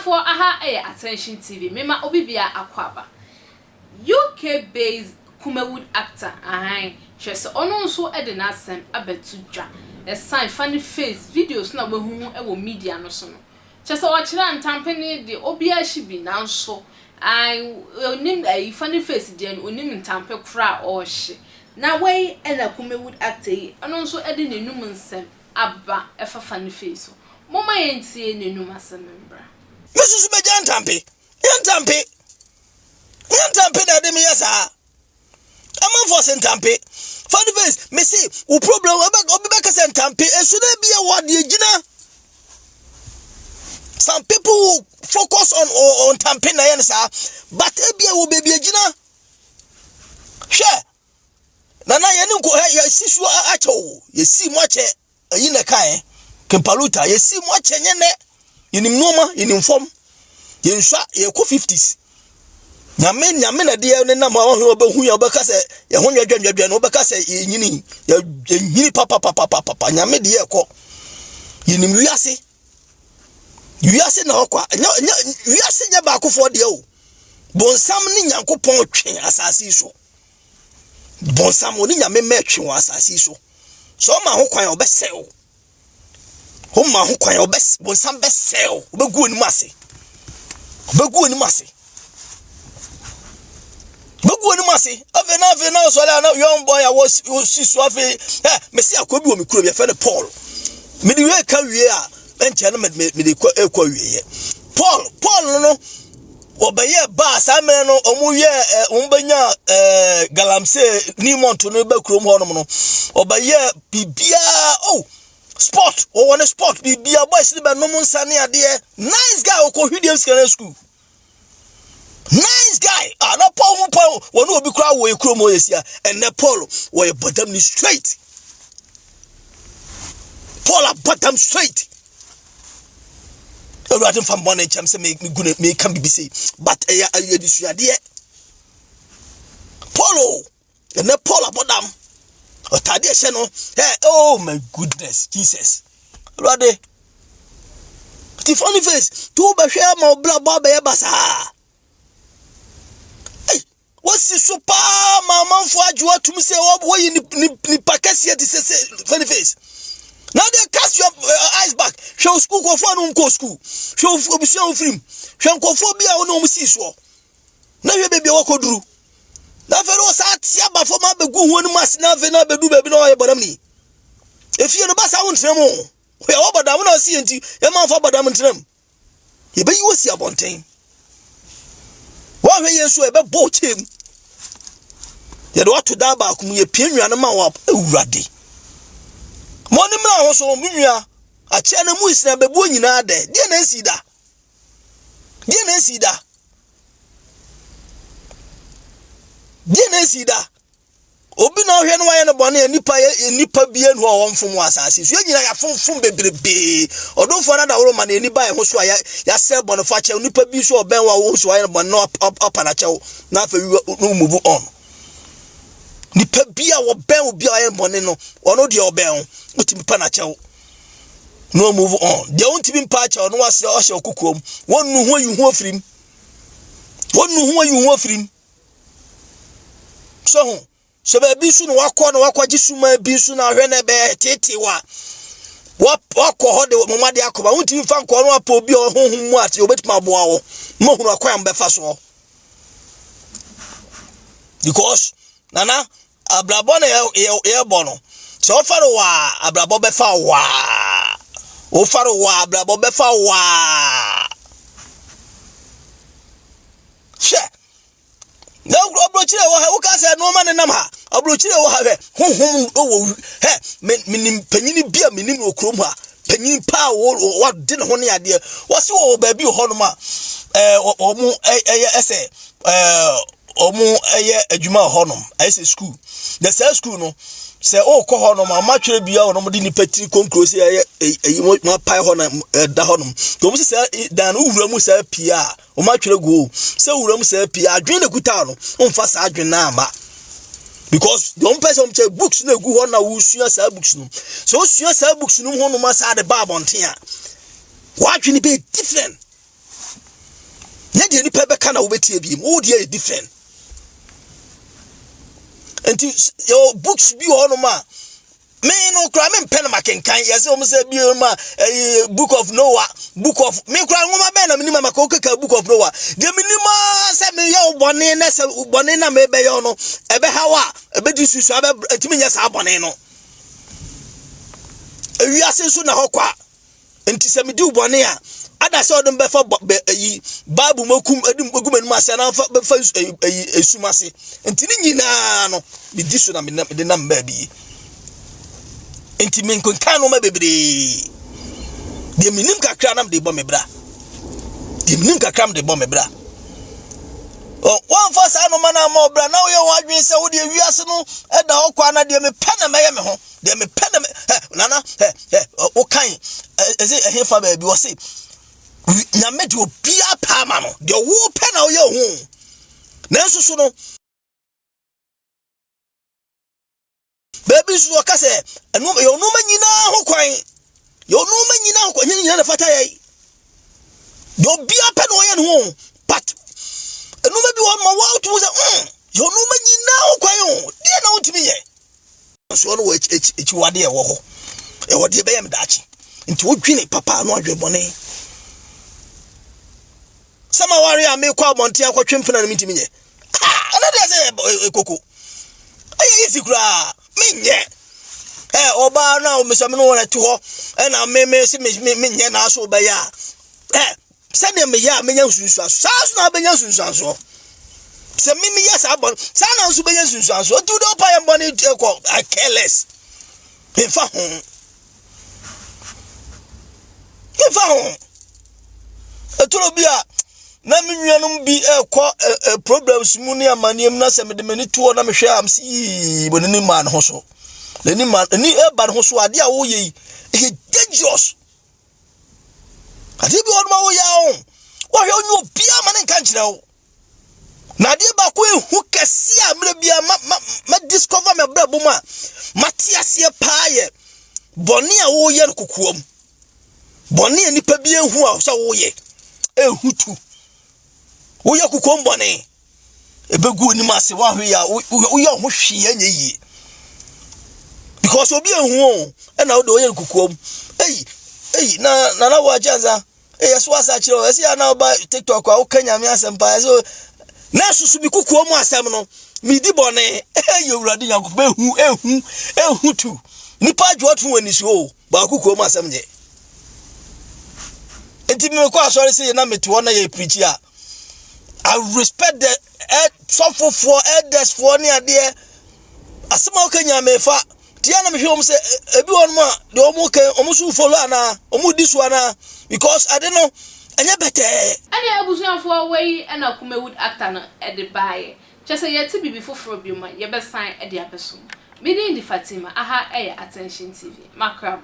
Tiafo aha Attention TV. Mema obibia akwaba. UK based Kumawood actor. She say ono nso e de na asem abetudwa. E sign funny face videos na we hu e wo media no so no. She say o kira ntampeni de obia shibi na nso onim funny face de onim ntampe kra o hye. Na wey e na Kumawood actor yi ono nso e de nenum nsem aba e fa funny face. Mama yentie nenum asem mbra. Mesusu be jantampe. Yantampe na de me yasa. Amam for sentampe. Funny face, me see, o problem obi be ka sentampe esu na bia wade agina. Some people focus on tampe na yen sa, but ebia wo baby agina. Hwe. Na yen nko ya sisu acho, ye si mo ache ayi na kan. Kempaluta ye si mo ache nyene. Yenim noma, yenim fom. Yenswa ye ko 50s. Nyame na de ne na ma ho obehu ya obeka se ye ho nwadwadwadwa no obeka se ye nyini papa nyame de ye ko yenim wiase na okwa wiase nya ba akofo de o bonsam ni nyankopon twen asase so bonsam oni nyame metwe wa asase so ma ho kwan obese o ho ma ho kwan obese bonsam bese o obegu oni mase Avena so la na young boy I was so afi me see akobi o mi kuro bi fe Paul me di we ka wie a enche na me di ekwa wie Paul no obaye ba sa me no omuye ombanya galamse ni monto no ba kuro ho no obaye bibia sport o won sport bibia boys ni ba no nsane ade nice guy o ko hwidie secondary school. Nice guy. No Paul one will be crowd where you chrome yesia and ne Paul where you bottom ni straight. Paul a bottom straight. I rather from one cham say make me good me can be say but I this idea. Paulo and ne Paul a bottom. O tade she no. Hey, oh my goodness, Jesus. Rather the funny face two be share my blah blah be basa. What's super mama for adwa to me say boy ni pakasi at say funny face. Now they cast your eyes back. Show school go for no go school. Show film. Show go for bia no see so. Na we baby wo koduru. Na fe no sa tia ba for ma begu hu no mas na fe na bedu baby no e bodam ni. Efie no ba sa won trem o. We wo bodam na see enti e ma fa bodam trem. Ye be you see abonten. Wa hwe yesu e be bo chem. Ye do to da ba kum ye pienwa na ma wa awurade. Mo ni mra ho so munwa a che na mu isna bebu nyina de. Die na sida. Obi na hwe no wa ye no bone nipa bie no wo mfom asase. So nyina ya fomfom bebrebe. Odofo na da woro ma na ni ba ho so ya se bone fa che nipa bi so oben wa wo so wa ye no bone up na che na fa no move on. Nipa bia wo ben obi a ye bone no ono de oben utimi pa na che no move on. De ontimi pa che no wa se o hye okukom wonu ho yi ho afirim so be bi su no wakwaji suma bi su na hwe na be tete wa wakọ ho de momade akoba wonti mfa nko no apa obi ohunhun mu ate obetima aboa wo mo hunu akwan befa so because nana abrabo na ye bono so ofaro wa abrabo befa wa abrabo befa wa she na obrochire wo ha wo ka se no ma ne nam ha obrochire wo ha honhom wo minim panyini bia minim okrom ha panyin pa wo de ne ho ne ade wo se wo ba bi ho no ma omu ese omu adwuma ho no ese school the same school no se o ko ho no ma twere bia wo no mo de ni patiri konkro se eyi mo pai ho na da ho no to mo se dan wura mu se pia o ma twere go se wura mu se pia adwen na kuta no o mfa sa adwen na ama because the one person che books na gu ho na wo sua sa books no so sua sa books no ho no ma sa de ba bonten a wa adwen be different de nipa beka na wobetie bi wo de different enti your books bi ho no ma me no kra me pen ma kenkan yes o say bi ma book of Noah book of me kra ngoma be na minima maka okeka book of Noah de minima say me ye bone na say bone na me be ye no ebe hawa ebe di susu abe etimi nya sa bone no ewi ase so na hokwa enti say me di bone a ada say odum be fa babu makum edim ogumanu ase na fa esumase enti ni nyina no me di so na me de na mba bi enti men kan no ma bebre de minim kakra nam de bo me bra de minim kakra nam de bo me bra o wan fa sa no mana ma bra na wo ye wadwen se wo de wiase no e da okwa na de me pena me ye me ho de me pena me nana o kan e fa ba bi wo se na me de obia pa ma no de wo pena wo ye ho na nso so no baby so ka se enu yo no manyina ho kwan yo no manyina ho kwan nyina na fata yai do bia pe no ye no but enu be won ma wa to say yo no manyina ho kwan o de na wotimi ye so no echi wade e wo ho e wode be yam daachi nti wodwene papa no adwebone sama wari a me kwa monte akwatwempena na mitimi ye ana de say koko ayi isi kura minye oba na o mesame no wona to ho na me si minye na so ba ya se ne me ya menya sunsu aso na benya sunsu aso se me ya sa bon sa na so benya sunsu aso tu do pa yam boni ko I careless fa ho etoro bia na mennuanum bi problems mu ne amanem na se me de mani tuo na mehwe am si bonini man ho so ni man ni e ban ho so ade a wo ye e dangerous ade bi on ma wo ya o wo hwe onyu bia ma ne kan kire wo na ade ba ko ehu kase a mre bia ma discover me bra bo ma matiase paaye boni a wo ye kokuom boni ani pa bia ehu a so wo ye ehu tu wo ya kukombone ebegu ni mase wa hwe ya wo ya ho hwe anya yi because obi ehu o na wo do ye kukom na wa janza yeso asa kire o ese ya na ba TikTok a wo kanya me asempa so na susu bi kukom asem no mi di bone yewurade yakop ehu tu nipa dwotu wani so ba kukom asem je enti me kwa sorry say na meto na ye preach a I respect the suffer for elders for near there. Asma Kenya me fa. Tiana me home say ebi won ma de omo kan omo su follow ana omo this one because I don't know anya better. Ani abusuafo wey na Kumewood actor no e de bae. Chese yeti bibi foforo bi ma ye be sign e de abeso. Me dey Fatima aha e Attention TV. Makram.